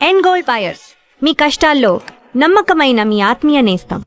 End gold buyers, మీ కష్టాల్లో నమ్మకమైన మీ ఆత్మీయ నేస్తం.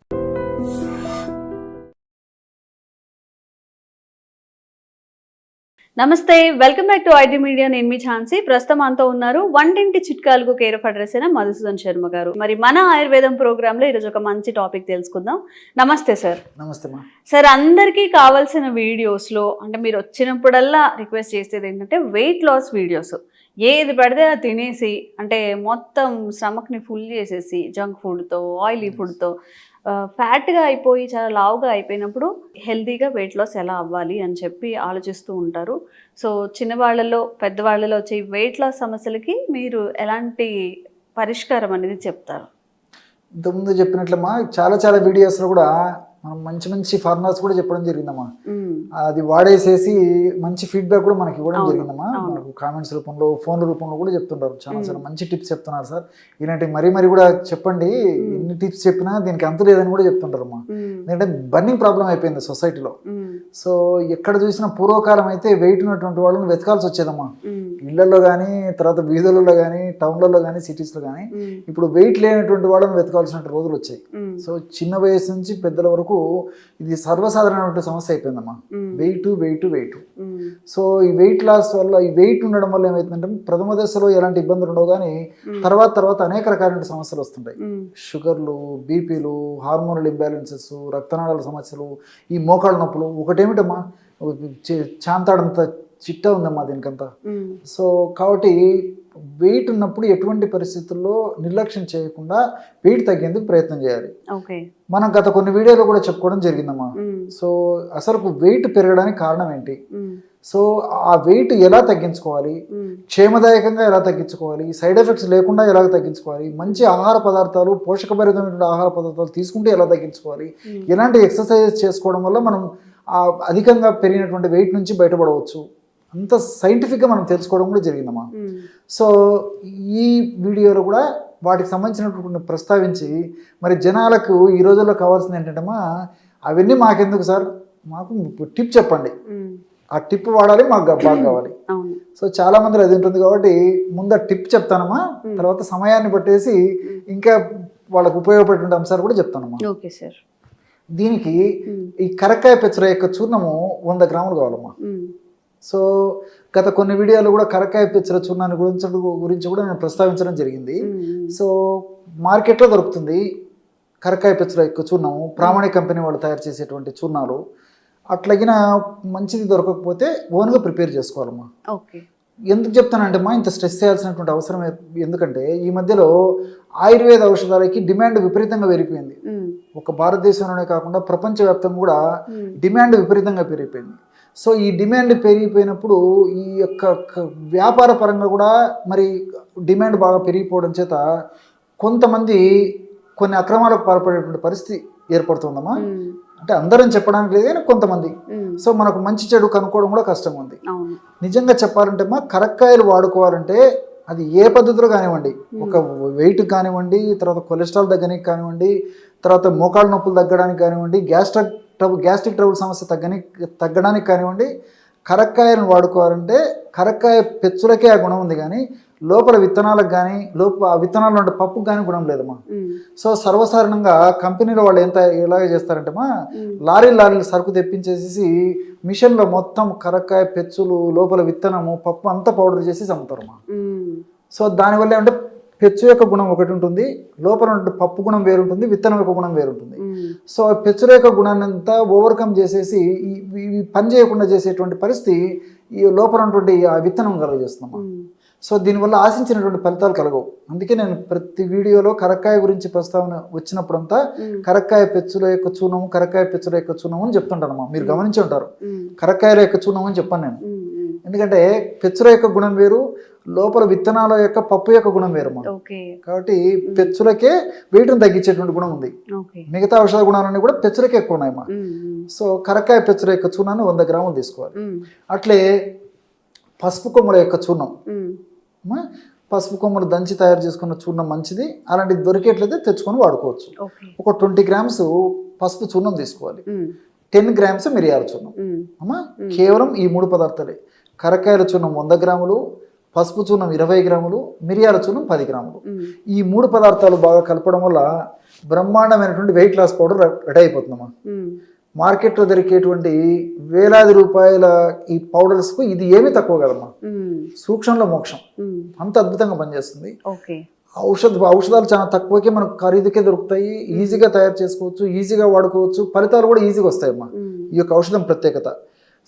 నమస్తే, welcome back to IT media. నేను మీ ఛాన్సీ. ప్రస్తుతం మనతో ఉన్నారు వంటింటి చిట్కాలకు కేర్ ఆఫ్ అడ్రస్ అయిన మధుసూదన్ శర్మ గారు. మరి మన ఆయుర్వేదం ప్రోగ్రామ్ లో ఈరోజు ఒక మంచి టాపిక్ తెలుసుకుందాం. నమస్తే సార్. నమస్తే మా సార్, అందరికీ కావాల్సిన వీడియోస్ లో అంటే మీరు వచ్చినప్పుడల్లా రిక్వెస్ట్ చేసేది ఏంటంటే వెయిట్ లాస్ వీడియోస్. ఏది పడితే అది తినేసి అంటే మొత్తం స్టమక్ని ఫుల్ చేసేసి జంక్ ఫుడ్తో, ఆయిలీ ఫుడ్తో ఫ్యాట్గా అయిపోయి చాలా లావుగా అయిపోయినప్పుడు హెల్తీగా వెయిట్ లాస్ ఎలా అవ్వాలి అని చెప్పి ఆలోచిస్తూ ఉంటారు. సో చిన్నవాళ్ళలో పెద్దవాళ్ళలో వచ్చే వెయిట్ లాస్ సమస్యలకి మీరు ఎలాంటి పరిష్కారం అనేది చెప్తారు? ఇంతకుముందు చెప్పినట్లమ్మా చాలా వీడియోస్లో కూడా మనం మంచి మంచి ఫార్ములాస్ కూడా చెప్పడం జరిగిందమ్మా. అది వాడేసేసి మంచి ఫీడ్బ్యాక్ కూడా మనకి ఇవ్వడం జరిగిందమ్మా. మనకు కామెంట్స్ రూపంలో, ఫోన్ రూపంలో కూడా చెప్తుంటారు. చాలా మంచి టిప్స్ చెప్తున్నారు సార్, ఇలాంటి మరీ కూడా చెప్పండి, ఎన్ని టిప్స్ చెప్పినా దీనికి అంత లేదని కూడా చెప్తుంటారమ్మా. ఎందుకంటే బర్నింగ్ ప్రాబ్లం అయిపోయింది సొసైటీలో. సో ఎక్కడ చూసినా పూర్వకాలం అయితే వెయిట్ ఉన్నటువంటి వాళ్ళని వెతకాల్సి వచ్చేదమ్మా, ఇళ్లలో కానీ, తర్వాత వీధులలో కానీ, టౌన్లలో కానీ, సిటీస్లో కానీ. ఇప్పుడు వెయిట్ లేనటువంటి వాళ్ళని వెతకాల్సిన రోజులు వచ్చాయి. సో చిన్న వయసు నుంచి పెద్దల వరకు ఇది సర్వసాధారణమైన సమస్య అయిపోయిందమ్మా, వెయిట్. సో ఈ వెయిట్ లాస్ వల్ల, ఈ వెయిట్ ఉండడం వల్ల ఏమైతుందంటే ప్రథమ దశలో ఎలాంటి ఇబ్బందులు ఉండవు, కానీ తర్వాత అనేక రకాలైన సమస్యలు వస్తుంటాయి. షుగర్లు, బీపీలు, హార్మోనల్ ఇంబ్యాలెన్సెస్, రక్తనాళాల సమస్యలు, ఈ మోకాళ్ళ నొప్పులు. ఒకటేమిటమ్మా, చాంతాడంత చిట్టా ఉందమ్మా దీనికంతా. సో కాబట్టి వెయిట్ ఉన్నప్పుడు ఎటువంటి పరిస్థితుల్లో నిర్లక్ష్యం చేయకుండా వెయిట్ తగ్గేందుకు ప్రయత్నం చేయాలి. మనం గత కొన్ని వీడియోలో కూడా చెప్పుకోవడం జరిగిందమ్మా. సో అసలు వెయిట్ పెరగడానికి కారణం ఏంటి, సో ఆ వెయిట్ ఎలా తగ్గించుకోవాలి, క్షేమదాయకంగా ఎలా తగ్గించుకోవాలి, సైడ్ ఎఫెక్ట్స్ లేకుండా ఎలా తగ్గించుకోవాలి, మంచి ఆహార పదార్థాలు, పోషకభరితమైన ఆహార పదార్థాలు తీసుకుంటే ఎలా తగ్గించుకోవాలి, ఎలాంటి ఎక్సర్సైజెస్ చేసుకోవడం వల్ల మనం అధికంగా పెరిగినటువంటి వెయిట్ నుంచి బయటపడవచ్చు, అంత సైంటిఫిక్గా మనం తెలుసుకోవడం కూడా జరిగిందమ్మా. సో ఈ వీడియోలో కూడా వాటికి సంబంధించినటువంటి ప్రస్తావించి మరి జనాలకు ఈ రోజుల్లో కావాల్సింది ఏంటంటమ్మా, అవన్నీ మాకెందుకు సార్, మాకు టిప్ చెప్పండి, ఆ టిప్ వాడాలి, మాకు బాగా కావాలి. సో చాలా మంది అది ఉంటుంది కాబట్టి ముందు టిప్ చెప్తానమ్మా, తర్వాత సమయాన్ని పట్టేసి ఇంకా వాళ్ళకు ఉపయోగపడే అంశాలు కూడా చెప్తానమ్మా. Okay sir. దీనికి ఈ కరక్కాయ పెచ్చర యొక్క చూర్ణము 100 గ్రాములు కావాలమ్మా. సో గత కొన్ని వీడియోలు కూడా కరక్కాయ పెచ్చర చూర్ణాన్ని గురించి కూడా నేను ప్రస్తావించడం జరిగింది. సో మార్కెట్లో దొరుకుతుంది కరక్కాయ పెచ్చర యొక్క చూర్ణము, ప్రామాణిక కంపెనీ వాళ్ళు తయారు చేసేటువంటి చూర్ణాలు. అట్లాగిన మంచిది దొరకకపోతే ఓన్గా ప్రిపేర్ చేసుకోవాలమ్మా. ఎందుకు చెప్తానంటే మా ఇంత స్ట్రెస్ చేయాల్సినటువంటి అవసరం ఎందుకంటే ఈ మధ్యలో ఆయుర్వేద ఔషధాలకి డిమాండ్ విపరీతంగా పెరిగిపోయింది. ఒక భారతదేశంలోనే కాకుండా ప్రపంచవ్యాప్తంగా కూడా డిమాండ్ విపరీతంగా పెరిగిపోయింది. సో ఈ డిమాండ్ పెరిగిపోయినప్పుడు ఈ యొక్క వ్యాపార పరంగా కూడా మరి డిమాండ్ బాగా పెరిగిపోవడం చేత కొంతమంది కొన్ని అక్రమాలకు పాల్పడేటువంటి పరిస్థితి ఏర్పడుతుందమ్మా. అంటే అందరం చెప్పడానికి లేదు, కానీ కొంతమంది. సో మనకు మంచి చెడు కనుక్కోవడం కూడా కష్టంగా ఉంది. నిజంగా చెప్పాలంటే మా కరక్కాయలు వాడుకోవాలంటే అది ఏ పద్ధతిలో కానివ్వండి, ఒక వెయిట్ కానివ్వండి, తర్వాత కొలెస్ట్రాల్ తగ్గడానికి కానివ్వండి, తర్వాత మోకాళ్ళ నొప్పులు తగ్గడానికి కానివ్వండి, గ్యాస్ట్రిక్ ట్రబుల్ సమస్య తగ్గడానికి కానివ్వండి, కరక్కాయలను వాడుకోవాలంటే కరక్కాయ పెచ్చులకే ఆ గుణం ఉంది, కానీ లోపల విత్తనాలకు కానీ ఆ విత్తనాలు ఉండే పప్పుకు కానీ గుణం లేదమ్మా. సో సర్వసాధారణంగా కంపెనీలో వాళ్ళు ఎలాగ చేస్తారంటే మా లారీలు సరుకు తెప్పించేసి మిషన్లో మొత్తం కరక్కాయ పెచ్చులు, లోపల విత్తనము, పప్పు అంతా పౌడర్ చేసి అమ్ముతారమ్మా. సో దానివల్ల ఏమంటే పెచ్చు యొక్క గుణం ఒకటి ఉంటుంది, లోపల ఉంటే పప్పు గుణం వేరుంటుంది, విత్తనం యొక్క గుణం వేరుంటుంది. సో పెచ్చుల యొక్క గుణాన్ని అంతా ఓవర్కమ్ చేసేసి ఈ పని చేయకుండా చేసేటువంటి పరిస్థితి ఈ లోపల ఉన్నటువంటి ఆ విత్తనం కలుగజేస్తున్నామా. సో దీనివల్ల ఆశించినటువంటి ఫలితాలు కలగవు. అందుకే నేను ప్రతి వీడియోలో కరక్కాయ గురించి ప్రస్తావన వచ్చినప్పుడంతా కరక్కాయ పెచ్చుల యొక్క చూర్ణము, కరక్కాయ పెచ్చుల యొక్క చూర్ణము అని చెప్తుంటానమ్మా. మీరు గమనించి ఉంటారు, కరక్కాయల యొక్క చూర్ణం అని చెప్పాను నేను. ఎందుకంటే పెచ్చుల యొక్క గుణం వేరు, లోపల విత్తనాల యొక్క పప్పు యొక్క గుణం వేరమ్మా. కాబట్టి పెచ్చులకే వెయిట్ను తగ్గించేటువంటి గుణం ఉంది. మిగతా ఔషధ గుణాలన్నీ కూడా పెచ్చులకే ఎక్కువ ఉన్నాయమ్మా. సో కరక్కాయ పెచ్చుల యొక్క చూర్ణాన్ని 100 గ్రాములు తీసుకోవాలి. అట్లే పసుపు కొమ్మల యొక్క చూర్ణం, పసుపు కొమ్మలు దంచి తయారు చేసుకున్న చూర్ణం మంచిది. అలాంటిది దొరికేట్లయితే తెచ్చుకొని వాడుకోవచ్చు. ఒక 20 గ్రామ్స్ పసుపు చూర్ణం తీసుకోవాలి, 10 గ్రామ్స్ మిరియాల చూర్ణం అమ్మా. కేవలం ఈ 3 పదార్థాలే. కరక్కాయల చూర్ణం 100 గ్రాములు, పసుపు చూర్ణం 20 గ్రాములు, మిరియాల చూర్ణం 10 గ్రాములు. ఈ 3 పదార్థాలు బాగా కలపడం వల్ల బ్రహ్మాండమైనటువంటి వెయిట్ లాస్ పౌడర్ రెడీ అయిపోతుందమ్మా. మార్కెట్లో దొరికేటువంటి వేలాది రూపాయల ఈ పౌడర్స్కు ఇది ఏమీ తక్కువ కదమ్మా. సూక్ష్మంలో మోక్షం, అంత అద్భుతంగా పనిచేస్తుంది. ఔషధాలు చాలా తక్కువకే మనకు ఖరీదుకే దొరుకుతాయి, ఈజీగా తయారు చేసుకోవచ్చు, ఈజీగా వాడుకోవచ్చు, ఫలితాలు కూడా ఈజీగా వస్తాయమ్మా ఈ యొక్క ఔషధం ప్రత్యేకత.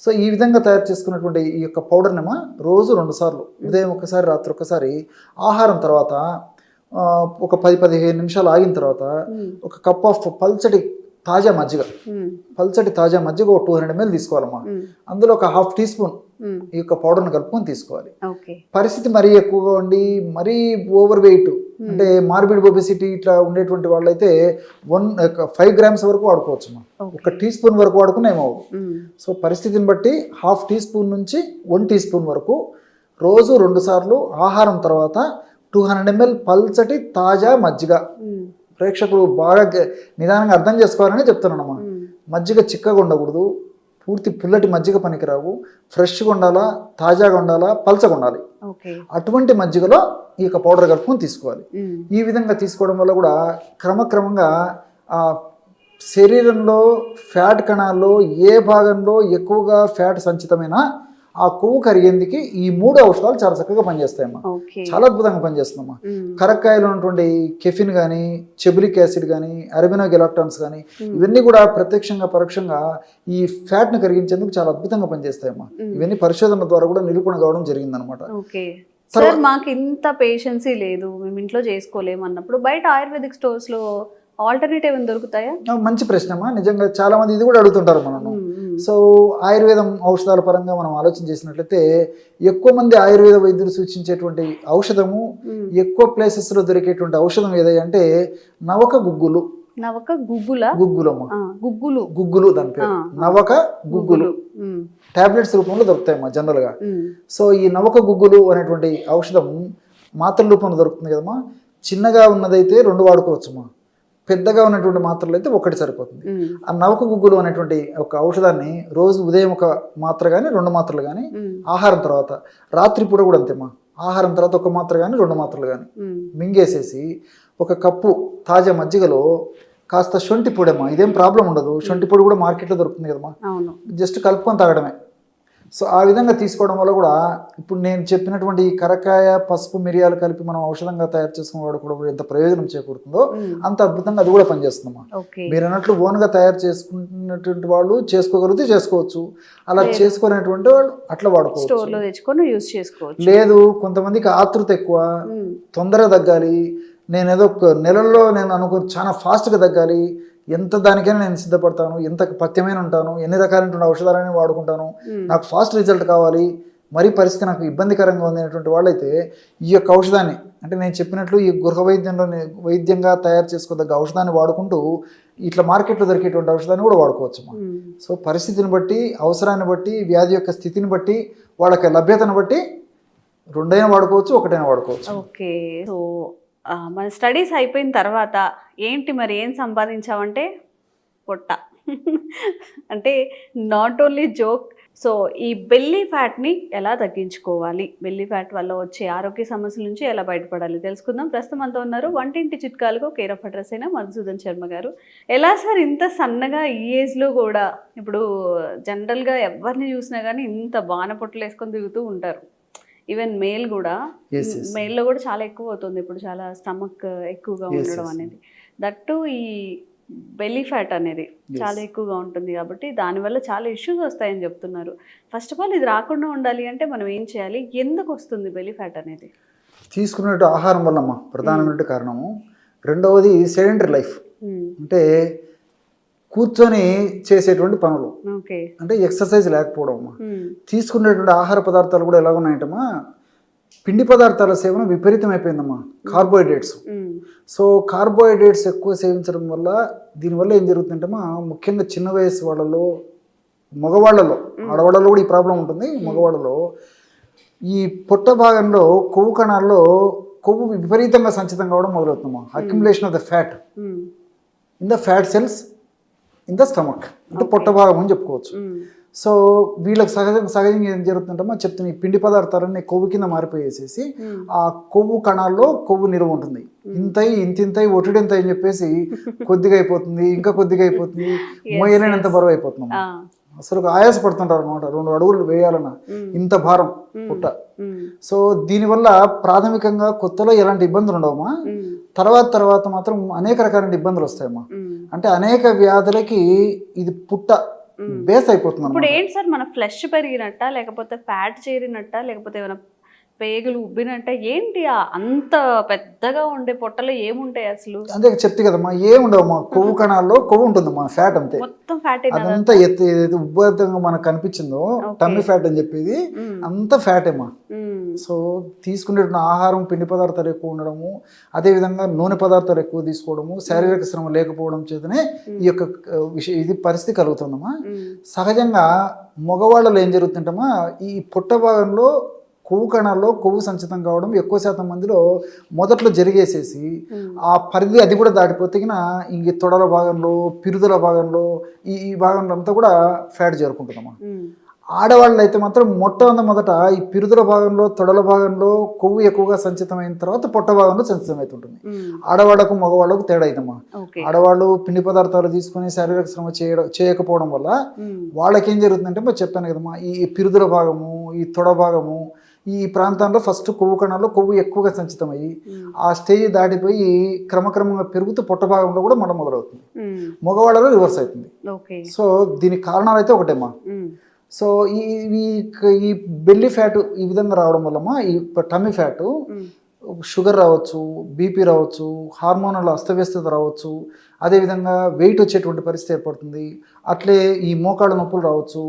సో ఈ విధంగా తయారు చేసుకున్నటువంటి ఈ యొక్క పౌడర్నేమో రోజు 2 సార్లు, ఉదయం ఒకసారి, రాత్రి ఒకసారి, ఆహారం తర్వాత ఒక 10-15 నిమిషాలు ఆగిన తర్వాత ఒక కప్ ఆఫ్ పల్చటి తాజా మజ్జిగ ఒక 200 ml తీసుకోవాలమ్మా. అందులో ఒక 1/2 టీ స్పూన్ ఈ యొక్క పౌడర్ని కలుపుకొని తీసుకోవాలి. పరిస్థితి మరీ ఎక్కువగా ఉండి మరీ ఓవర్ వెయిట్ అంటే మార్బిడ్ ఒబెసిటీ ఇట్లా ఉండేటువంటి వాళ్ళైతే 5 గ్రామ్స్ వరకు వాడుకోవచ్చు. ఒక టీ స్పూన్ వరకు వాడుకుని ఏమవు. సో పరిస్థితిని బట్టి 1/2 టీ స్పూన్ నుంచి 1 టీ స్పూన్ వరకు రోజు 2 సార్లు, ఆహారం తర్వాత 200 ml పల్చటి తాజా మజ్జిగ. ప్రేక్షకులు బాగా నిదానంగా అర్థం చేసుకోవాలని చెప్తున్నానమ్మా. మజ్జిగ చిక్కగా ఉండకూడదు, పూర్తి పుల్లటి మజ్జిగ పనికిరావు, ఫ్రెష్గా ఉండాలా, తాజాగా ఉండాలా, పల్చగా ఉండాలి. అటువంటి మజ్జిగలో ఈ యొక్క పౌడర్ కలుపుకొని తీసుకోవాలి. ఈ విధంగా తీసుకోవడం వల్ల కూడా క్రమక్రమంగా ఆ శరీరంలో ఫ్యాట్ కణాల్లో ఏ భాగంలో ఎక్కువగా ఫ్యాట్ సంచితమైనా ఆ కొవ్వు కరిగేందుకు ఈ 3 ఔషధాలు చాలా చక్కగా పనిచేస్తాయమ్మా. చాలా అద్భుతంగా పనిచేస్తుందమ్మా. కరక్కాయలో ఉన్నటువంటి కెఫిన్ కానీ, చెబులిక్ యాసిడ్ కానీ, అరబినో గెలాక్టాన్స్ కానీ ఇవన్నీ కూడా ప్రత్యక్షంగా పరోక్షంగా ఈ ఫ్యాట్ ని కరిగించేందుకు చాలా అద్భుతంగా పనిచేస్తాయమ్మా. ఇవన్నీ పరిశోధనల ద్వారా కూడా నిరూపణ కావడం జరిగిందనమాట. సార్ మాకు ఇంత పేషెన్సీ లేదు, మేము ఇంట్లో చేసుకోలేము అన్నప్పుడు బయట ఆయుర్వేదిక్ స్టోర్స్ లో ఆల్టర్నేటివ్ ఏమైనా దొరుకుతాయా? మంచి ప్రశ్నమ్మా. నిజంగా చాలా మంది ఇది కూడా అడుగుతుంటారు మనము. సో ఆయుర్వేదం ఔషధాల పరంగా మనం ఆలోచన చేసినట్లయితే ఎక్కువ మంది ఆయుర్వేద వైద్యులు సూచించేటువంటి ఔషధము, ఎక్కువ ప్లేసెస్ లో దొరికేటువంటి ఔషధం ఏదంటే నవక గుగ్గులు. గుగ్గులు దాని పేరు నవక గుగ్గులు. టాబ్లెట్స్ రూపంలో దొరుకుతాయమ్మా జనరల్ గా. సో ఈ నవక గుగ్గులు అనేటువంటి ఔషధం మాత్రల రూపంలో దొరుకుతుంది కదమ్మా. చిన్నగా ఉన్నదైతే 2 వాడుకోవచ్చుమా, పెద్దగా ఉన్నటువంటి మాత్రలు అయితే 1 సరిపోతుంది. ఆ నవక గుగ్గులు అనేటువంటి ఒక ఔషధాన్ని రోజు ఉదయం 1 మాత్ర కానీ 2 మాత్రలు కానీ, ఆహారం తర్వాత, రాత్రి పూట కూడా అంతేమ్మా, ఆహారం తర్వాత 1 మాత్ర కానీ 2 మాత్రలు కానీ మింగేసేసి 1 కప్పు తాజా మజ్జిగలో కాస్త శొంఠి పొడమ్మా. ఇదేం ప్రాబ్లం ఉండదు, శొంఠి పొడి కూడా మార్కెట్లో దొరుకుతుంది కదమ్మా, జస్ట్ కలుపుకొని తాగడమే. సో ఆ విధంగా తీసుకోవడం వల్ల కూడా ఇప్పుడు నేను చెప్పినటువంటి ఈ కరకాయ, పసుపు, మిరియాలు కలిపి మనం ఔషధంగా తయారు చేసుకున్న వాడు కూడా ఎంత ప్రయోజనం చేకూరుతుందో అంత అద్భుతంగా అది కూడా పనిచేస్తుందమ్మా. మీరు అన్నట్లు ఓన్గా తయారు చేసుకున్నటువంటి వాళ్ళు చేసుకోగలిగితే చేసుకోవచ్చు, అలా చేసుకోలేనటువంటి వాళ్ళు అట్లా వాడుకోవచ్చు. లేదు కొంతమందికి ఆతృత ఎక్కువ, తొందరగా తగ్గాలి, నేను ఏదో నెలల్లో నేను చాలా ఫాస్ట్గా తగ్గాలి, ఎంత దానికైనా నేను సిద్ధపడతాను, ఎంత పథ్యమైన ఉంటాను, ఎన్ని రకాలైన ఔషధాలని వాడుకుంటాను, నాకు ఫాస్ట్ రిజల్ట్ కావాలి, మరీ పరిస్థితి నాకు ఇబ్బందికరంగా ఉంది అనేటువంటి వాళ్ళైతే ఈ యొక్క ఔషధాన్ని అంటే నేను చెప్పినట్లు ఈ గృహ వైద్యంగా తయారు చేసుకోదగ్గ ఔషధాన్ని వాడుకుంటూ ఇట్లా మార్కెట్లో దొరికేటువంటి ఔషధాన్ని కూడా వాడుకోవచ్చు. సో పరిస్థితిని బట్టి, అవసరాన్ని బట్టి, వ్యాధి యొక్క స్థితిని బట్టి, వాళ్ళకి లభ్యతను బట్టి 2 వాడుకోవచ్చు, 1 వాడుకోవచ్చు. ఓకే. సో మన స్టడీస్ అయిపోయిన తర్వాత ఏంటి మరి ఏం సంపాదించామంటే పొట్ట అంటే నాట్ ఓన్లీ జోక్. సో ఈ బెల్లీ ఫ్యాట్ని ఎలా తగ్గించుకోవాలి, బెల్లీ ఫ్యాట్ వల్ల వచ్చే ఆరోగ్య సమస్యల నుంచి ఎలా బయటపడాలి తెలుసుకుందాం. ప్రస్తుతం అంతా ఉన్నారు వంటింటి చిట్కాలకు కేర్ ఆఫ్ అడ్రస్ అయిన మధుసూదన్ శర్మ గారు. ఎలా సార్ ఇంత సన్నగా ఈ ఏజ్లో కూడా? ఇప్పుడు జనరల్గా ఎవరిని చూసినా కానీ ఇంత బాణ పొట్టలు వేసుకొని తిరుగుతూ ఉంటారు. ఈవెన్ మేల్ కూడా, మేల్లో కూడా చాలా ఎక్కువ అవుతుంది ఇప్పుడు, చాలా స్టమక్ ఎక్కువగా ఉండడం అనేది. దట్టు ఈ బెల్లీ ఫ్యాట్ అనేది చాలా ఎక్కువగా ఉంటుంది కాబట్టి దానివల్ల చాలా ఇష్యూస్ వస్తాయని చెప్తున్నారు. ఫస్ట్ ఆఫ్ ఆల్ ఇది రాకుండా ఉండాలి అంటే మనం ఏం చేయాలి, ఎందుకు వస్తుంది బెల్లీ ఫ్యాట్ అనేది? తీసుకున్నట్టు ఆహారం వల్లమ్మా ప్రధానమైన కారణము. రెండవది సెడెంటరీ లైఫ్, అంటే కూర్చొని చేసేటువంటి పనులు, అంటే ఎక్సర్సైజ్ లేకపోవడం. తీసుకునేటువంటి ఆహార పదార్థాలు కూడా ఎలా ఉన్నాయంటమ్మా, పిండి పదార్థాల సేవన విపరీతం అయిపోయిందమ్మా, కార్బోహైడ్రేట్స్. సో కార్బోహైడ్రేట్స్ ఎక్కువ సేవించడం వల్ల దీనివల్ల ఏం జరుగుతుందంటమ్మా, ముఖ్యంగా చిన్న వయసు వాళ్ళలో, మగవాళ్ళలో, ఆడవాళ్ళలో కూడా ఈ ప్రాబ్లం ఉంటుంది. మగవాళ్ళలో ఈ పొట్ట భాగంలో కొవ్వు కణాల్లో కొవ్వు విపరీతంగా సంచితం కావడం మొదలవుతుందమ్మా. Accumulation of the fat in the fat cells in the stomach, అంటే పొట్ట భాగం అని చెప్పుకోవచ్చు. సో వీళ్ళకి సహజంగా ఏం జరుగుతుందంటే చెప్తున్నా, ఈ పిండి పదార్థాలన్నీ కొవ్వు కింద మారిపోయేసేసి ఆ కొవ్వు కణాల్లో కొవ్వు నిలువ ఉంటుంది. ఇంతింతై ఒటిడింత అని చెప్పేసి కొద్దిగా అయిపోతుంది, ఇంకా కొద్దిగా అయిపోతుంది, మోయలేనంత బరువు అయిపోతుంది. అసలు ఆయాసపడుతుంటారు అనమాట 2 అడుగులు వేయాలన్న ఇంత భారం పుట్ట. సో దీనివల్ల ప్రాథమికంగా కొత్తలో ఎలాంటి ఇబ్బందులు ఉండవమ్మా, తర్వాత మాత్రం అనేక రకాలైన ఇబ్బందులు వస్తాయమ్మా. అంటే అనేక వ్యాధులకి ఇది పుట్ట బేస్ అయిపోతుంది. ఇప్పుడు ఏంటి సార్, మన ఫ్లెష్ పెరిగినట్ట, లేకపోతే ఫ్యాట్ చేరినట్ట, లేకపోతే ఏమైనా పేగులు ఉబ్బినట్ట, ఏంటి అంత పెద్దగా ఉండే పొట్టలో ఏముంటాయి అసలు? అంతే చెప్తే కదమ్మా, ఏముండవమ్మా, కొవ్వు కణాల్లో కొవ్వు ఉంటుందమ్మా, ఫ్యాట్ అంతే, మొత్తం ఫ్యాట్. అదంతా ఏదైతే ఉబ్బతంగా మనకు కనిపించిందో టమ్మీ ఫ్యాట్ అని చెప్పేది అంతా ఫ్యాటేమా. సో తీసుకునేటువంటి ఆహారం పిండి పదార్థాలు ఎక్కువ ఉండడము, అదేవిధంగా నూనె పదార్థాలు ఎక్కువ తీసుకోవడము, శారీరక శ్రమ లేకపోవడం చేతనే ఈ యొక్క ఇది పరిస్థితి కలుగుతుందమ్మా. సహజంగా మగవాళ్ళలో ఏం జరుగుతుంటమ్మా, ఈ పుట్ట భాగంలో కొవ్వు కణాల్లో కొవ్వు సంచితం కావడం ఎక్కువ శాతం మందిలో మొదట్లో జరిగేసేసి ఆ పరిధి అది కూడా దాటిపోతే ఇంక తొడల భాగంలో, పిరుదుల భాగంలో, ఈ భాగంలో అంతా కూడా ఫ్యాట్ చేరుకుంటుందమ్మా. ఆడవాళ్ళు అయితే మాత్రం మొదట ఈ పిరుదుల భాగంలో, తొడల భాగంలో కొవ్వు ఎక్కువగా సంచితమైన తర్వాత పొట్ట భాగంలో సంచితం అవుతుంటుంది. ఆడవాళ్లకు మగవాళ్ళకు తేడా అయితమ్మా. ఆడవాళ్ళు పిండి పదార్థాలు తీసుకుని శారీరక శ్రమ చేయకపోవడం వల్ల వాళ్ళకి ఏం జరుగుతుందంటే మరి చెప్పాను కదమ్మా, ఈ పిరుదుల భాగము, ఈ తొడ భాగము, ఈ ప్రాంతంలో ఫస్ట్ కొవ్వు కణాల్లో కొవ్వు ఎక్కువగా సంచితమయ్యి ఆ స్టేజ్ దాటిపోయి క్రమక్రమంగా పెరుగుతూ పొట్ట భాగంలో కూడా మొదలవుతుంది. మగవాళ్ళలో రివర్స్ అవుతుంది. సో దీనికి కారణాలు అయితే ఒకటేమ్మా. సో ఈ బెల్లీ ఫ్యాట్ ఈ విధంగా రావడం వల్లమ్మా, ఈ టమ్మీ ఫ్యాటు షుగర్ రావచ్చు, బీపీ రావచ్చు, హార్మోనల్ అస్తవ్యస్తత రావచ్చు, అదేవిధంగా వెయిట్ వచ్చేటువంటి పరిస్థితి ఏర్పడుతుంది. అట్లే ఈ మోకాళ్ళ నొప్పులు రావచ్చు.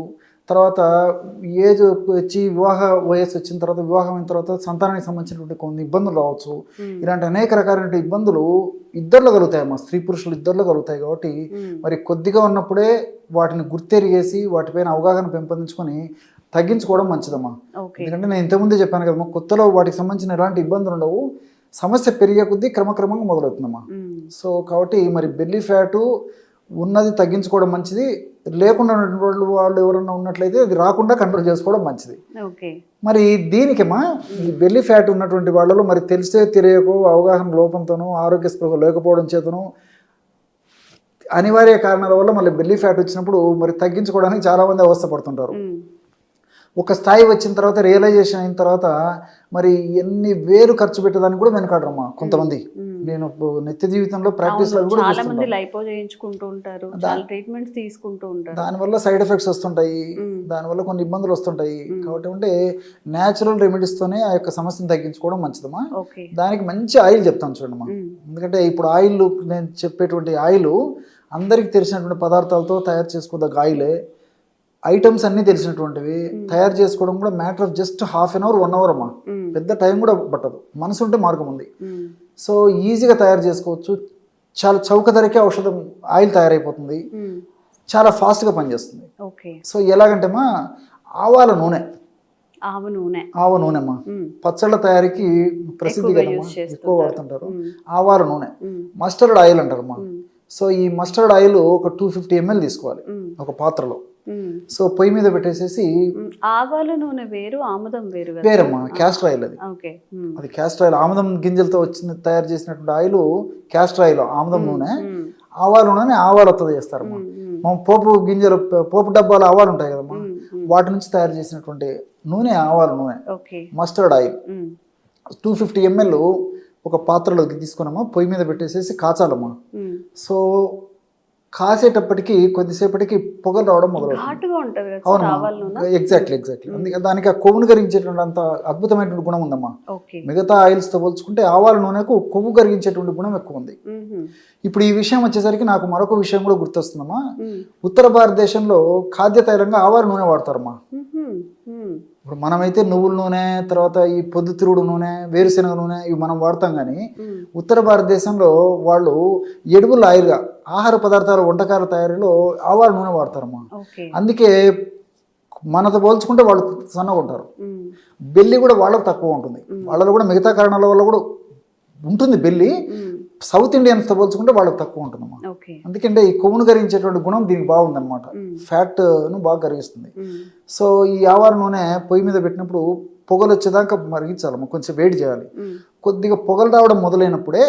తర్వాత ఏజ్ వచ్చి వివాహ వయస్సు వచ్చిన తర్వాత, వివాహం అయిన తర్వాత సంతానానికి సంబంధించినటువంటి కొన్ని ఇబ్బందులు రావచ్చు. ఇలాంటి అనేక రకాలైన ఇబ్బందులు ఇద్దరిలో కలుగుతాయమ్మా, స్త్రీ పురుషులు ఇద్దరిలో కలుగుతాయి. కాబట్టి మరి కొద్దిగా ఉన్నప్పుడే వాటిని గుర్తెరిగేసి వాటిపైన అవగాహన పెంపొందించుకొని తగ్గించుకోవడం మంచిదమ్మా. ఎందుకంటే నేను ఇంతకుముందే చెప్పాను కదమ్మా, కొత్తలో వాటికి సంబంధించిన ఎలాంటి ఇబ్బందులు ఉండవు, సమస్య పెరిగే కొద్దీ క్రమక్రమంగా మొదలవుతుందమ్మా. సో కాబట్టి మరి బెల్లీ ఫ్యాటు ఉన్నది తగ్గించుకోవడం మంచిది, లేకుండా వాళ్ళు ఎవరన్నా ఉన్నట్లయితే అది రాకుండా కంట్రోల్ చేసుకోవడం మంచిది. మరి దీనికేమా ఈ బెల్లీ ఫ్యాట్ ఉన్నటువంటి వాళ్ళలో మరి తెలియకో అవగాహన లోపంతోనూ ఆరోగ్య స్పృహ లేకపోవడం చేతను అనివార్య కారణాల వల్ల మళ్ళీ బెల్లీ ఫ్యాట్ వచ్చినప్పుడు మరి తగ్గించుకోవడానికి చాలామంది అవస్థపడుతుంటారు. ఒక స్థాయి వచ్చిన తర్వాత, రియలైజేషన్ అయిన తర్వాత మరి ఎన్ని వేలు ఖర్చు పెట్టడానికి కూడా వెనకాడరమ్మా కొంతమంది. నేను నిత్య జీవితంలో ప్రాక్టీస్ లో కూడా చాలా మంది లైపో చేయించుకుంటూ ఉంటారు, చాలా ట్రీట్మెంట్స్ తీసుకుంటూ ఉంటారు. దానివల్ల సైడ్ ఎఫెక్ట్స్ వస్తుంటాయి, దానివల్ల కొన్ని ఇబ్బందులు వస్తుంటాయి. కాబట్టి అంటే న్యాచురల్ రెమెడీస్ తోనే ఆ యొక్క సమస్యను తగ్గించుకోవడం మంచిదమ్మా. దానికి మంచి ఆయిల్ చెప్తాను చూడమ్మా. ఎందుకంటే ఇప్పుడు ఆయిల్, నేను చెప్పేటువంటి ఆయిల్ అందరికి తెలిసినటువంటి పదార్థాలతో తయారు చేసుకోదగ్గ ఆయిలే. ఐటమ్స్ అన్ని తెలిసినటువంటివి, తయారు చేసుకోవడం కూడా matter of just ½ an hour 1 hour అమ్మా. పెద్ద టైం కూడా పట్టదు, మనసు ఉంటే మార్గం ఉంది. సో ఈజీగా తయారు చేసుకోవచ్చు. చాలా చౌక ధరకే ఔషధం ఆయిల్ తయారైపోతుంది, చాలా ఫాస్ట్గా పనిచేస్తుంది. సో ఎలాగంటేమా ఆవాల నూనె, ఆవ నూనెమ్మా పచ్చళ్ళ తయారీకి ప్రసిద్ధి కదమ్మా, ఎక్కువ వాడుతుంటారు. ఆవాల నూనె, మస్టర్డ్ ఆయిల్ అంటారమ్మా. సో ఈ మస్టర్డ్ ఆయిల్ ఒక 250 ml తీసుకోవాలి ఒక పాత్రలో. సో పొయ్యి మీద పెట్టేసేసి, ఆవాల నూనె వేరు, ఆముదం వేరు వేరమ్మా, క్యాస్టర్ ఆయిల్ అది క్యాస్టర్ ఆయిల్. ఆముదం గింజలతో తయారు చేసినటువంటి ఆయిల్ క్యాస్టర్ ఆయిల్, ఆముదం నూనె. ఆవాల నూనె ఆవాలతో చేస్తారమ్మా. మనం పోపు గింజలు, పోపు డబ్బాలు ఆవాలు ఉంటాయి కదమ్మా, వాటి నుంచి తయారు చేసినటువంటి నూనె ఆవాల నూనె, మస్టర్డ్ ఆయిల్. 250 ml ఒక పాత్రలోకి తీసుకున్నామా, పొయ్యి మీద పెట్టేసేసి కాచాలమ్మా. సో కాసేటప్పటికి కొద్దిసేపటికి పొగలు రావడం మొదలవుతుంది. అవునమ్మా, ఎగ్జాక్ట్లీ. అందుకే దానికి ఆ కొవ్వును కరిగించేటువంటి అంత అద్భుతమైనటువంటి గుణం ఉందమ్మా. మిగతా ఆయిల్స్ తో పోల్చుకుంటే ఆవాల నూనెకు కొవ్వు కరిగించేటువంటి గుణం ఎక్కువ ఉంది. ఇప్పుడు ఈ విషయం వచ్చేసరికి నాకు మరొక విషయం కూడా గుర్తొస్తుందమ్మా. ఉత్తర భారతదేశంలో ఖాద్య తైలంగా ఆవాల నూనె వాడతారమ్మా. ఇప్పుడు మనమైతే నువ్వుల నూనె, తర్వాత ఈ పొద్దుతిరుగుడు నూనె, వేరుశెనగ నూనె ఇవి మనం వాడతాం. కానీ ఉత్తర భారతదేశంలో వాళ్ళు ఎడుబుల్ ఆయిల్గా ఆహార పదార్థాల వంటకాల తయారీలో ఆవాల నూనె వాడతారమ్మా. అందుకే మనతో పోల్చుకుంటే వాళ్ళు సన్నగా ఉంటారు. బెల్లి కూడా వాళ్ళకు తక్కువ ఉంటుంది. వాళ్ళలో కూడా మిగతా కారణాల వల్ల కూడా ఉంటుంది బెల్లి, సౌత్ ఇండియన్స్తో పోల్చుకుంటే వాళ్ళకి తక్కువ ఉంటుందమ్మా. ఓకే. ఎందుకంటే ఈ కొవ్వును కరిగించేటువంటి గుణం దీనికి బాగుందన్నమాట, ఫ్యాట్ను బాగా కరిగిస్తుంది. సో ఈ ఆవార నూనె పొయ్యి మీద పెట్టినప్పుడు పొగలు వచ్చేదాకా మరిగించాలమ్మా, కొంచెం వేడి చేయాలి. కొద్దిగా పొగలు రావడం మొదలైనప్పుడే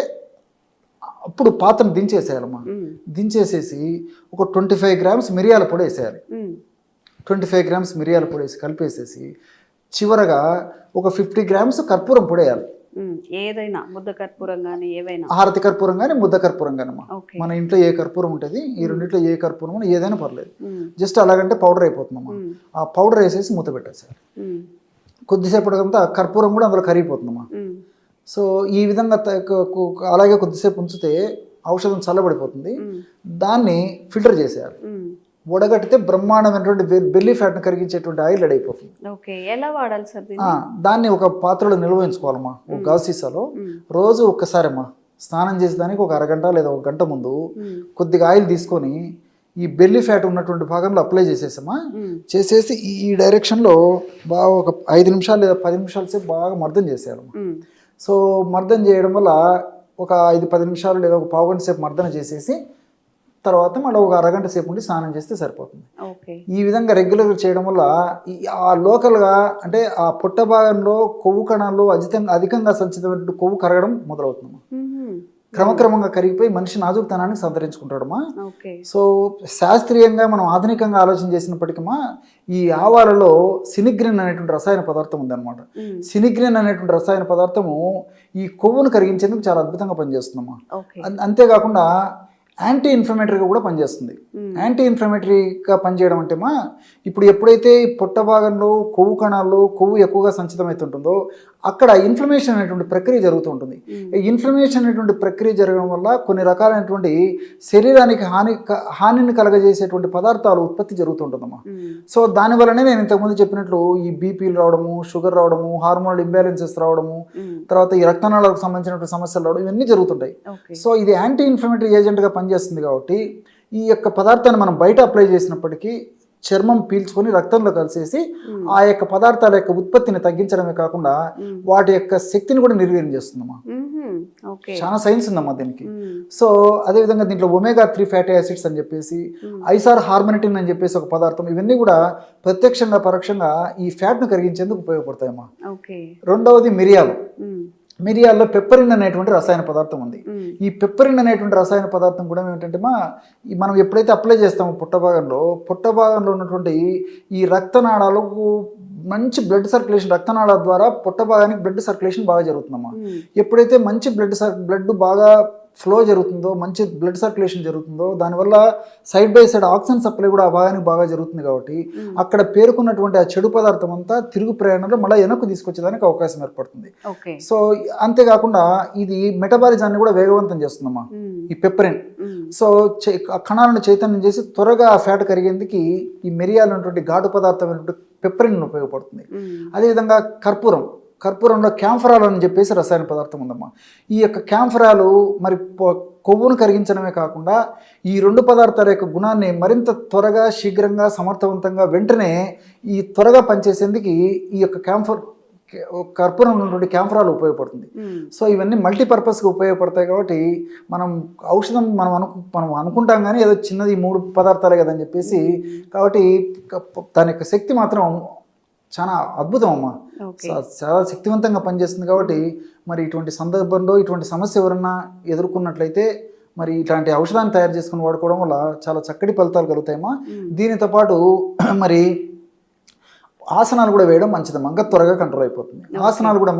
అప్పుడు పాత్రను దించేసేయాలమ్మా. దించేసేసి ఒక 25 గ్రామ్స్ మిరియాల పొడి వేసేయాలి. 25 గ్రామ్స్ మిరియాల పొడి వేసి కలిపేసేసి చివరగా ఒక 50 గ్రామ్స్ కర్పూరం పొడి వేయాలి. ఏదైనా ముద్ద కర్పూరం కానీ ఏవైనా, హారతి కర్పూరం కానీ ముద్ద కర్పూరం కానమ్మా. ఓకే. మన ఇంట్లో ఏ కర్పూరం ఉంటుంది, ఈ రెండింటిలో ఏ కర్పూరం ఏదైనా పర్లేదు, జస్ట్ అలాగంటే పౌడర్ అయిపోతుందమ్మా. ఆ పౌడర్ వేసేసి మూత పెట్టేసారు. కొద్దిసేపటికంతా కర్పూరం కూడా అందులో కరిగిపోతుందమ్మా. సో ఈ విధంగా అలాగే కొద్దిసేపు ఉంచితే ఔషధం చల్లబడిపోతుంది. దాన్ని ఫిల్టర్ చేసేయాలి. వడగట్టితే బ్రహ్మాండమైనటువంటి బెల్లీ ఫ్యాట్ను కరిగించేటువంటి ఆయిల్ రెడీ అయిపోతుంది. ఓకే. ఎలా వాడాలి సార్? దాన్ని ఒక పాత్రలో నిల్వ ఉంచుకోవాలమ్మా, ఒక గాజు సీసాలో. రోజు ఒక్కసారమ్మా స్నానం చేసేదానికి ఒక అరగంట లేదా ఒక గంట ముందు కొద్దిగా ఆయిల్ తీసుకొని ఈ బెల్లీ ఫ్యాట్ ఉన్నటువంటి భాగంలో అప్లై చేసేసామా. చేసేసి ఈ డైరెక్షన్లో బాగా ఒక 5 నిమిషాలు లేదా 10 నిమిషాల సేపు బాగా మర్దన చేసేయాలమ్మా. సో మర్దన చేయడం వల్ల ఒక 5-10 నిమిషాలు లేదా ఒక పావు గంట సేపు మర్దన చేసేసి తర్వాత మళ్ళీ ఒక అరగంట సేపు ఉండి స్నానం చేస్తే సరిపోతుంది. ఈ విధంగా రెగ్యులర్గా చేయడం వల్ల ఆ లోకల్గా అంటే ఆ పొట్ట భాగంలో కొవ్వు కణాలు అధికంగా సంచితమైన కొవ్వు కరగడం మొదలవుతుందమ్మా. క్రమక్రమంగా కరిగిపోయి మనిషి నాజుకుతనాన్ని సంతరించుకుంటాడమ్మా. సో శాస్త్రీయంగా మనం ఆధునికంగా ఆలోచన చేసినప్పటికీ ఈ ఆవాలలో సినిగ్రిన్ అనేటువంటి రసాయన పదార్థం ఉందన్నమాట. సినిగ్రిన్ అనేటువంటి రసాయన పదార్థము ఈ కొవ్వును కరిగించేందుకు చాలా అద్భుతంగా పనిచేస్తుందమ్మా. అంతేకాకుండా యాంటీ ఇన్ఫ్లమేటరీగా కూడా పనిచేస్తుంది. యాంటీ ఇన్ఫ్లమేటరీగా పనిచేయడం అంటేమా ఇప్పుడు ఎప్పుడైతే పొట్ట భాగంలో కొవ్వు కణాల్లో కొవ్వు ఎక్కువగా సంచితమవుతుంటుందో అక్కడ ఇన్ఫ్లమేషన్ అనేటువంటి ప్రక్రియ జరుగుతూ ఉంటుంది. ఇన్ఫ్లమేషన్ అనేటువంటి ప్రక్రియ జరగడం వల్ల కొన్ని రకాలైనటువంటి శరీరానికి హానిని కలగజేసేటువంటి పదార్థాలు ఉత్పత్తి జరుగుతుంటుందమ్మా. సో దానివల్లనే నేను ఇంతకుముందు చెప్పినట్లు ఈ బీపీలు రావడము, షుగర్ రావడము, హార్మోనల్ ఇంబ్యాలెన్సెస్ రావడము, తర్వాత ఈ రక్తనాళాలకు సంబంధించినటువంటి సమస్యలు రావడం, ఇవన్నీ జరుగుతుంటాయి. సో ఇది యాంటీ ఇన్ఫ్లమేటరీ ఏజెంట్గా పనిచేస్తుంది కాబట్టి ఈ యొక్క పదార్థాన్ని మనం బయట అప్లై చేసినప్పటికీ చర్మం పీల్చుకొని రక్తంలో కలిసేసి ఆ యొక్క పదార్థాల యొక్క ఉత్పత్తిని తగ్గించడమే కాకుండా వాటి యొక్క శక్తిని కూడా నిర్వీర్యం చేస్తుందమ్మా. చాలా సైన్స్ ఉందమ్మా దీనికి. సో అదేవిధంగా దీంట్లో ఒమేగా-3 ఫ్యాటీ యాసిడ్స్ అని చెప్పేసి, ఐసార్ హార్మనిటిన్ అని చెప్పేసి ఒక పదార్థం, ఇవన్నీ కూడా ప్రత్యక్షంగా పరోక్షంగా ఈ ఫ్యాట్ను కరిగించేందుకు ఉపయోగపడతాయమ్మా. రెండవది మిరియాలు. మిరియాల్లో పెప్పరిన్ అనేటువంటి రసాయన పదార్థం ఉంది. ఈ పెప్పరిన్ అనేటువంటి రసాయన పదార్థం కూడా ఏమిటంటే మనం ఎప్పుడైతే అప్లై చేస్తామో పొట్ట భాగంలో ఉన్నటువంటి ఈ రక్తనాళాలకు మంచి బ్లడ్ సర్క్యులేషన్, రక్తనాళాల ద్వారా పొట్ట భాగానికి బ్లడ్ సర్క్యులేషన్ బాగా జరుగుతుందమ్మా. ఎప్పుడైతే మంచి బ్లడ్ బాగా ఫ్లో జరుగుతుందో, మంచి బ్లడ్ సర్క్యులేషన్ జరుగుతుందో, దానివల్ల side by side oxygen supply కూడా ఆ భాగానికి బాగా జరుగుతుంది. కాబట్టి అక్కడ పేరుకున్నటువంటి ఆ చెడు పదార్థం అంతా తిరుగు ప్రయాణంలో మళ్ళీ వెనక్కు తీసుకొచ్చేదానికి అవకాశం ఏర్పడుతుంది. సో అంతేకాకుండా ఇది మెటబాలిజాన్ని కూడా వేగవంతం చేస్తుందమ్మా ఈ పెప్పరిన్. సో కణాలను చైతన్యం చేసి త్వరగా ఆ ఫ్యాట్ కరిగేందుకు ఈ మిరియాలు ఉన్నటువంటి ఘాటు పదార్థం పెప్పరిన్ ఉపయోగపడుతుంది. అదేవిధంగా కర్పూరంలో క్యాంఫరాల్ అని చెప్పేసి రసాయన పదార్థం ఉందమ్మా. ఈ యొక్క క్యాంఫరాలు మరి కొవ్వును కరిగించడమే కాకుండా ఈ రెండు పదార్థాల యొక్క గుణాన్ని మరింత త్వరగా, శీఘ్రంగా, సమర్థవంతంగా, వెంటనే ఈ త్వరగా పనిచేసేందుకు ఈ యొక్క కర్పూరం ఉన్నటువంటి క్యాంఫరాలు ఉపయోగపడుతుంది. సో ఇవన్నీ మల్టీపర్పస్గా ఉపయోగపడతాయి. కాబట్టి మనం ఔషధం మనం అనుకుంటాం కానీ ఏదో చిన్నది 3 పదార్థాలే కదని చెప్పేసి, కాబట్టి దాని యొక్క శక్తి మాత్రం చాలా అద్భుతం అమ్మా. చాలా శక్తివంతంగా పనిచేస్తుంది. కాబట్టి మరి ఇటువంటి సందర్భంలో ఇటువంటి సమస్య ఎవరన్నా ఎదుర్కొన్నట్లయితే మరి ఇట్లాంటి ఔషధాన్ని తయారు చేసుకుని వాడుకోవడం వల్ల చాలా చక్కటి ఫలితాలు కలుగుతాయమ్మా. దీనితో పాటు మరి ఆసనాలు కూడా వేయడం మంచిదమ్మా, ఇంకా త్వరగా కంట్రోల్ అయిపోతుంది. ఆసనాలు కూడా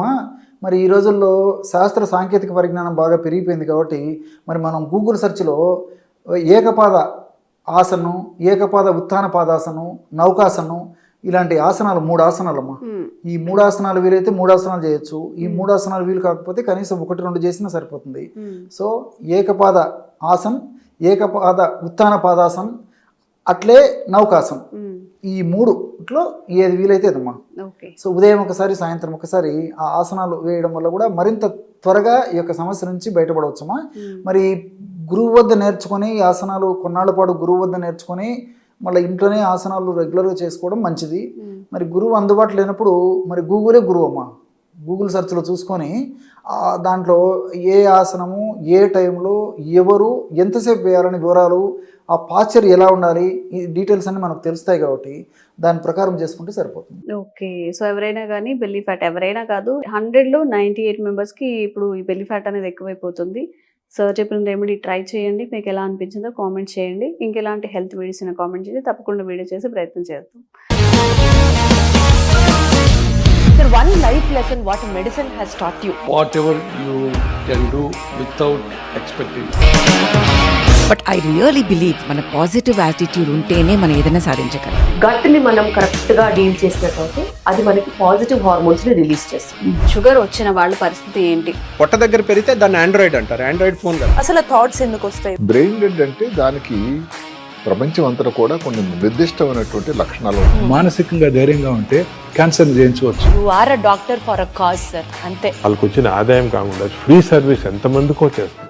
మరి ఈ రోజుల్లో శాస్త్ర సాంకేతిక పరిజ్ఞానం బాగా పెరిగిపోయింది. కాబట్టి మరి మనం గూగుల్ సెర్చ్లో ఏకపాద ఆసనం, ఏకపాద ఉత్థాన పాదాసనం, నౌకాసనం, ఇలాంటి ఆసనాలు 3 ఆసనాలమ్మా. ఈ 3 ఆసనాలు వీలైతే 3 ఆసనాలు చేయొచ్చు. ఈ 3 ఆసనాలు వీలు కాకపోతే కనీసం 1-2 చేసినా సరిపోతుంది. సో ఏకపాద ఆసన్, ఏకపాద ఉత్థాన పాదాసన్, అట్లే నౌకాసనం, ఈ 3లో ఏది వీలైతే అదమ్మా. సో ఉదయం ఒకసారి, సాయంత్రం ఒకసారి ఆ ఆసనాలు వేయడం వల్ల కూడా మరింత త్వరగా ఈ యొక్క సమస్య నుంచి బయటపడవచ్చమ్మా. మరి గురువు వద్ద నేర్చుకొని ఈ ఆసనాలు కొన్నాళ్ళ పాటు గురువు వద్ద నేర్చుకొని మళ్ళీ ఇంట్లోనే ఆసనాలు రెగ్యులర్గా చేసుకోవడం మంచిది. మరి గురువు అందుబాటులో లేనప్పుడు మరి గూగులే గురువు అమ్మా. గూగుల్ సెర్చ్లో చూసుకొని దాంట్లో ఏ ఆసనము ఏ టైంలో ఎవరు ఎంతసేపు వేయాలని వివరాలు, ఆ పాస్చర్ ఎలా ఉండాలి, ఈ డీటెయిల్స్ అన్నీ మనకు తెలుస్తాయి కాబట్టి దాని ప్రకారం చేసుకుంటే సరిపోతుంది. ఓకే. సో ఎవరైనా కానీ బెల్లీ ఫ్యాట్, ఎవరైనా కాదు 100లో 98 మెంబర్స్కి ఇప్పుడు ఈ బెల్లీ ఫ్యాట్ అనేది ఎక్కువైపోతుంది. సార్ చెప్పిన రెమెడీ ట్రై చేయండి. మీకు ఎలా అనిపించిందో కామెంట్ చేయండి. ఇంకెలాంటి హెల్త్ వీడియోస్ అయినా కామెంట్ చేయండి. తప్పకుండా వీడియో చేసి ప్రయత్నం చేద్దాం. Sir, one life lesson what medicine has taught you. Whatever you can do without expecting. But I really believe మన పాజిటివ్ యాటిట్యూడ్ ఉంటేనే మనం ఏదైనా సాధించగలం. గట్ ని మనం కరెక్ట్ గా డీల్ చేసినట్లయితే అది మనకి పాజిటివ్ హార్మోన్స్ ని రిలీజ్ చేస్తుంది. షుగర్ వచ్చిన వాళ్ళ పరిస్థితి ఏంటి? పొట్ట దగ్గర పెరిగితే దాన్ని ఆండ్రాయిడ్ అంటారు. ఆండ్రాయిడ్ ఫోన్ కదా. అసలు థాట్స్ ఎందుకు వస్తాయి? బ్రెయిన్ డెడ్ అంటే దానికి ప్రపంచం అంతా కూడా కొన్ని నిర్దిష్టమైనటువంటి లక్షణాలు ఉన్నాయి. మానసికంగా ధైర్యంగా ఉంటే క్యాన్సర్ జయించవచ్చు. You are a doctor for a cause sir, అంతే. వాళ్ళకి వచ్చిన ఆదాయం కాకుండా ఫ్రీ సర్వీస్ ఎంతమందికో చేస్తారు.